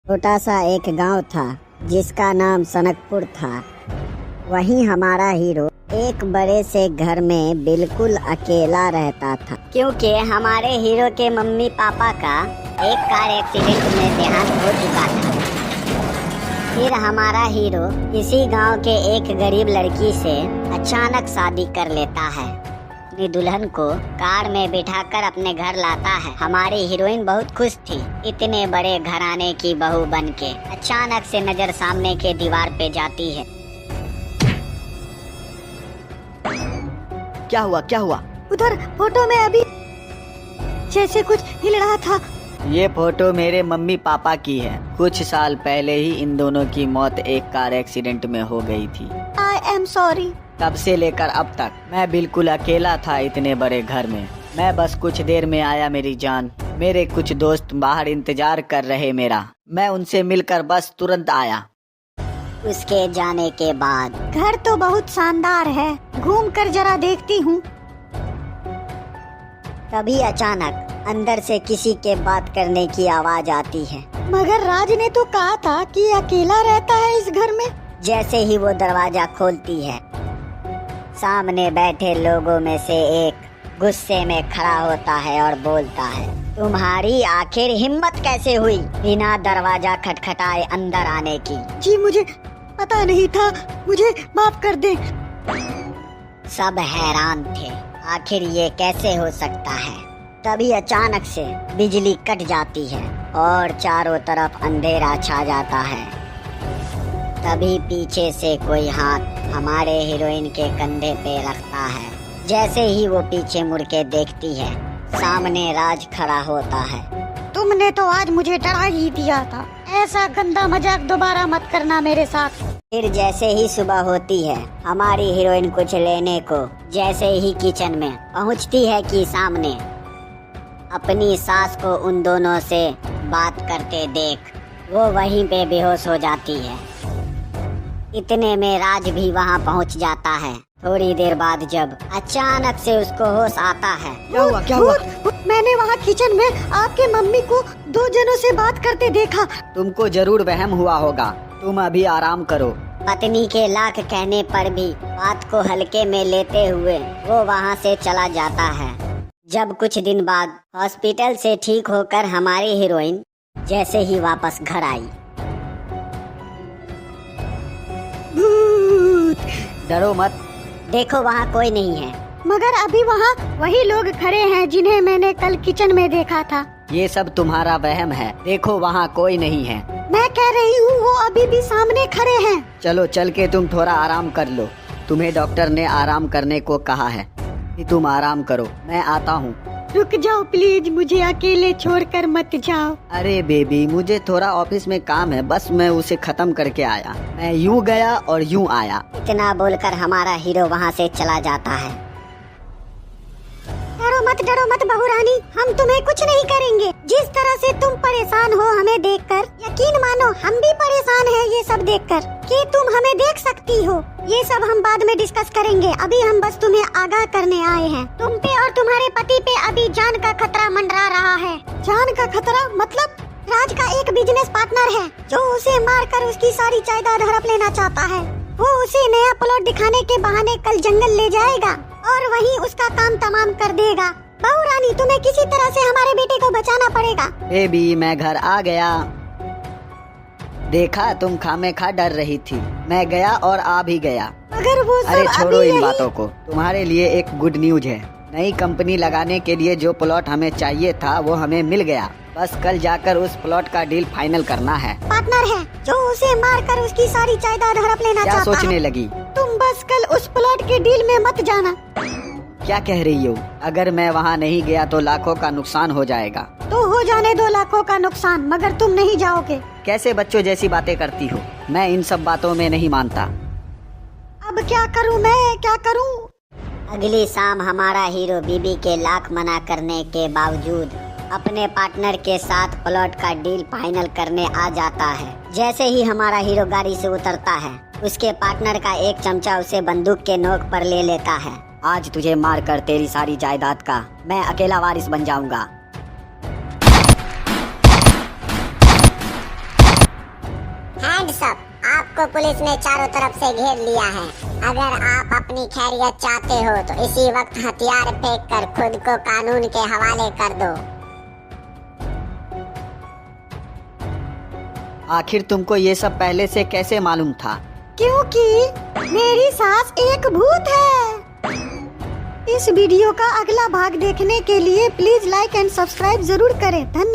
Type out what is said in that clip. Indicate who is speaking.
Speaker 1: छोटा सा एक गांव था जिसका नाम सनकपुर था। वहीं हमारा हीरो एक बड़े से घर में बिल्कुल अकेला रहता था, क्योंकि हमारे हीरो के मम्मी पापा का एक कार एक्सीडेंट में देहांत हो चुका था। फिर हमारा हीरो इसी गांव के एक गरीब लड़की से अचानक शादी कर लेता है। अपनी दुल्हन को कार में बिठाकर अपने घर लाता है। हमारी हीरोइन बहुत खुश थी। इतने बड़े घराने की बहू बनके अचानक से नजर सामने के दीवार पे जाती है।
Speaker 2: क्या हुआ?
Speaker 3: उधर फोटो में अभी जैसे कुछ हिल रहा था।
Speaker 2: ये फोटो मेरे मम्मी पापा की है। कुछ साल पहले ही इन दोनों की मौत एक कार एक्सीडेंट में हो गई थी।
Speaker 3: I am sorry.
Speaker 2: तब से लेकर अब तक मैं बिल्कुल अकेला था इतने बड़े घर में। मैं बस कुछ देर में आया मेरी जान। मेरे कुछ दोस्त बाहर इंतजार कर रहे मेरा। मैं उनसे मिलकर बस तुरंत आया।
Speaker 1: उसके जाने के बाद
Speaker 3: घर तो बहुत शानदार है, घूम कर जरा देखती हूँ।
Speaker 1: तभी अचानक अंदर से किसी के बात करने की आवाज आती है।
Speaker 3: मगर राज ने तो कहा था कि अकेला रहता है इस घर में।
Speaker 1: जैसे ही वो दरवाजा खोलती है, सामने बैठे लोगों में से एक गुस्से में खड़ा होता है और बोलता है, तुम्हारी आखिर हिम्मत कैसे हुई बिना दरवाजा खटखटाए अंदर आने की?
Speaker 3: जी मुझे पता नहीं था, मुझे माफ कर दे।
Speaker 1: सब हैरान थे, आखिर ये कैसे हो सकता है। तभी अचानक से बिजली कट जाती है और चारों तरफ अंधेरा छा जाता है। तभी पीछे से कोई हाथ हमारे हीरोइन के कंधे पे रखता है। जैसे ही वो पीछे मुड़ के देखती है, सामने राज खड़ा होता है।
Speaker 3: तुमने तो आज मुझे डरा ही दिया था। ऐसा गंदा मजाक दोबारा मत करना मेरे साथ।
Speaker 1: फिर जैसे ही सुबह होती है, हमारी हीरोइन कुछ लेने को जैसे ही किचन में पहुंचती है कि सामने अपनी सास को उन दोनों से बात करते देख वो वहीं पे बेहोश हो जाती है। इतने में राज भी वहां पहुंच जाता है। थोड़ी देर बाद जब अचानक से उसको होश आता है।
Speaker 2: क्या हुआ?
Speaker 3: मैंने वहाँ किचन में आपके मम्मी को दो जनों से बात करते देखा।
Speaker 2: तुमको जरूर वहम हुआ होगा। तुम अभी आराम करो।
Speaker 1: पत्नी के लाख कहने पर भी बात को हल्के में लेते हुए वो वहाँ से चला जाता है। जब कुछ दिन बाद हॉस्पिटल से ठीक होकर हमारी हीरोइन जैसे ही वापस घर आई।
Speaker 2: डरो मत,
Speaker 1: देखो वहाँ कोई नहीं है।
Speaker 3: मगर अभी वहाँ वही लोग खड़े हैं जिन्हें मैंने कल किचन में देखा था।
Speaker 2: ये सब तुम्हारा वहम है। देखो वहाँ कोई नहीं है।
Speaker 3: मैं कह रही हूँ वो अभी भी सामने खड़े हैं।
Speaker 2: चलो चल के तुम थोड़ा आराम कर लो। तुम्हें डॉक्टर ने आराम करने को कहा है कि तुम आराम करो। मैं आता हूँ।
Speaker 3: रुक जाओ प्लीज, मुझे अकेले छोड़कर मत जाओ।
Speaker 2: अरे बेबी, मुझे थोड़ा ऑफिस में काम है, बस मैं उसे खत्म करके आया। मैं यूँ गया और यूँ आया।
Speaker 1: इतना बोलकर हमारा हीरो वहाँ से चला जाता है।
Speaker 3: डरो मत बहू रानी, हम तुम्हें कुछ नहीं करेंगे। जिस तरह से तुम परेशान हो हमें देखकर, यकीन मानो हम भी परेशान हैं ये सब देखकर कि तुम हमें देख सकती हो। ये सब हम बाद में डिस्कस करेंगे। अभी हम बस तुम्हें आगाह करने आए हैं। तुम पे और तुम्हारे पति पे अभी जान का खतरा मंडरा रहा है। जान का खतरा मतलब? राज का एक बिजनेस पार्टनर है जो उसे मारकर उसकी सारी जायदाद हड़प लेना चाहता है। वो उसे नया प्लॉट दिखाने के बहाने कल जंगल ले जाएगा और वहीं उसका काम तमाम कर देगा। बहू रानी, तुम्हें किसी तरह से हमारे बेटे को बचाना पड़ेगा।
Speaker 2: बेबी, मैं घर आ गया। देखा, तुम खामेखा डर रही थी। मैं गया और आ भी गया।
Speaker 3: मगर वो सब
Speaker 2: अरे छोड़ो
Speaker 3: अभी
Speaker 2: इन
Speaker 3: यही...
Speaker 2: बातों को। तुम्हारे लिए एक गुड न्यूज है। नई कंपनी लगाने के लिए जो प्लॉट हमें चाहिए था वो हमें मिल गया। बस कल जाकर उस प्लॉट का डील फाइनल करना है।
Speaker 3: पार्टनर है जो उसे मारकर उसकी सारी जायदाद हड़प लेना
Speaker 2: क्या
Speaker 3: चाहता है।
Speaker 2: सोचने लगी?
Speaker 3: तुम बस कल उस प्लॉट के डील में मत जाना।
Speaker 2: क्या कह रही हो? अगर मैं वहाँ नहीं गया तो लाखों का नुकसान हो जाएगा।
Speaker 3: तो हो जाने दो लाखों का नुकसान, मगर तुम नहीं जाओगे।
Speaker 2: कैसे बच्चों जैसी बातें करती हो? मैं इन सब बातों में नहीं मानता।
Speaker 3: अब क्या करूँ मैं, क्या करूँ?
Speaker 1: अगली शाम हमारा हीरो बीबी के लाख मना करने के बावजूद अपने पार्टनर के साथ प्लॉट का डील फाइनल करने आ जाता है। जैसे ही हमारा हीरो गाड़ी से उतरता है, उसके पार्टनर का एक चमचा उसे बंदूक के नोक पर ले लेता है। आज तुझे मारकर तेरी सारी जायदाद का मैं अकेला वारिस बन जाऊंगा।
Speaker 3: हेड्स अप, आपको पुलिस ने चारों तरफ से घेर लिया है। अगर आप अपनी खैरियत चाहते हो तो इसी वक्त हथियार फेंक कर खुद को कानून के हवाले कर दो।
Speaker 2: आखिर तुमको ये सब पहले से कैसे मालूम था?
Speaker 3: क्योंकि मेरी सास एक भूत है। इस वीडियो का अगला भाग देखने के लिए प्लीज लाइक एंड सब्सक्राइब जरूर करें। धन्यवाद।